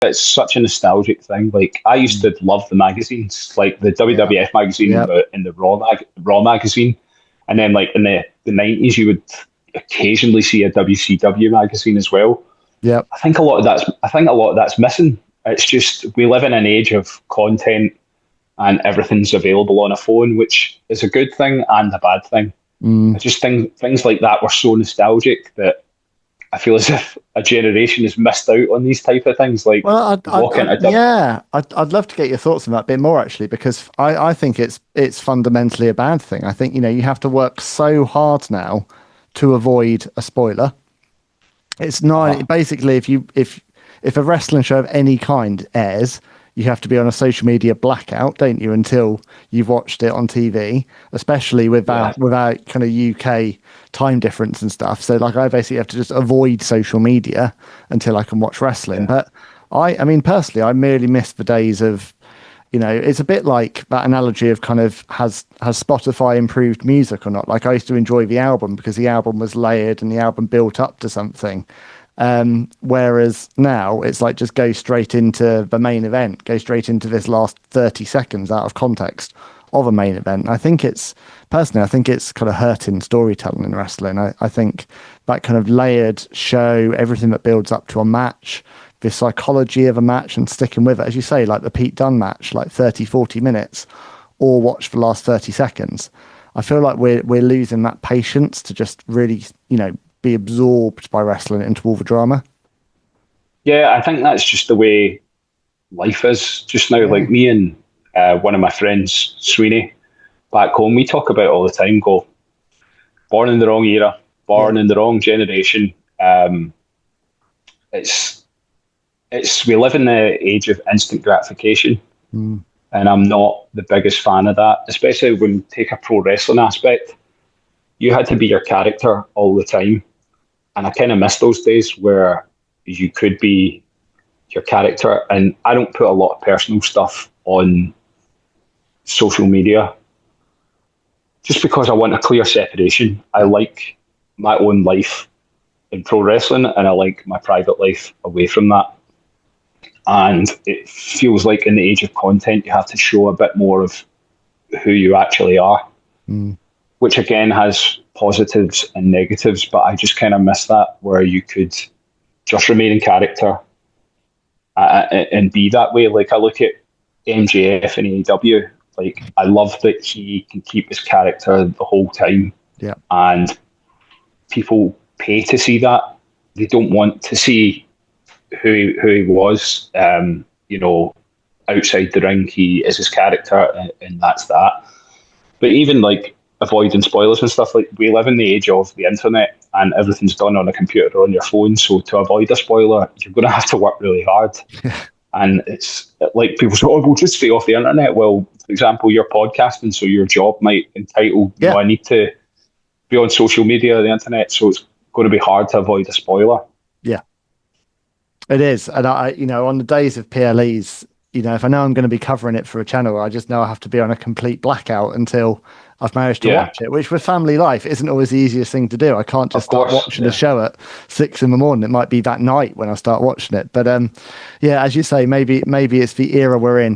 it's such a nostalgic thing. Like, I used to love the magazines, like the WWF magazine and the Raw magazine. And then, like, in the 90s, you would occasionally see a WCW magazine as well. Yeah. I think a lot of that's missing. It's just, we live in an age of content and everything's available on a phone, which is a good thing and a bad thing. I just think things like that were so nostalgic that I feel as if a generation has missed out on these type of things. Like, well, I'd love to get your thoughts on that a bit more, actually, because I think it's fundamentally a bad thing. I think, you have to work so hard now to avoid a spoiler. It's not basically, if a wrestling show of any kind airs, you have to be on a social media blackout, don't you, until you've watched it on TV, especially without kind of UK time difference and stuff. So, like, I basically have to just avoid social media until I can watch wrestling. But I mean, personally, I merely miss the days of, it's a bit like that analogy of kind of, has Spotify improved music or not? Like, I used to enjoy the album because the album was layered and the album built up to something. Whereas now it's like, just go straight into the main event, go straight into this last 30 seconds out of context of a main event. I think it's kind of hurting storytelling in wrestling. I think that kind of layered show, everything that builds up to a match, the psychology of a match and sticking with it, as you say, like the Pete Dunne match, like 30, 40 minutes, or watch the last 30 seconds. I feel like we're losing that patience to just really, be absorbed by wrestling into all the drama. Yeah, I think that's just the way life is just now. Yeah. Like, me and one of my friends, Sweeney, back home, we talk about it all the time. Born in the wrong era, born in the wrong generation. It's we live in the age of instant gratification, and I'm not the biggest fan of that. Especially when you take a pro wrestling aspect, you had to be your character all the time. And I kind of miss those days where you could be your character. And I don't put a lot of personal stuff on social media just because I want a clear separation. I like my own life in pro wrestling and I like my private life away from that. And it feels like in the age of content, you have to show a bit more of who you actually are. Which again has positives and negatives, but I just kind of miss that, where you could just remain in character and be that way. Like, I look at MJF and AEW, like, I love that he can keep his character the whole time. Yeah. And people pay to see that. They don't want to see who he was, outside the ring. He is his character and that's that. But even, like, avoiding spoilers and stuff, like, we live in the age of the internet and everything's done on a computer or on your phone, so to avoid a spoiler you're going to have to work really hard. And it's like, people say, we'll just stay off the internet. Well, for example, you're podcasting, so your job might entitle I need to be on social media or the internet, so it's going to be hard to avoid a spoiler. It is. And I on the days of PLEs, if I know I'm going to be covering it for a channel, I just know I have to be on a complete blackout until I've managed to watch it, which with family life isn't always the easiest thing to do. I can't just start watching the show at 6 a.m. It might be that night when I start watching it. But as you say, maybe it's the era we're in.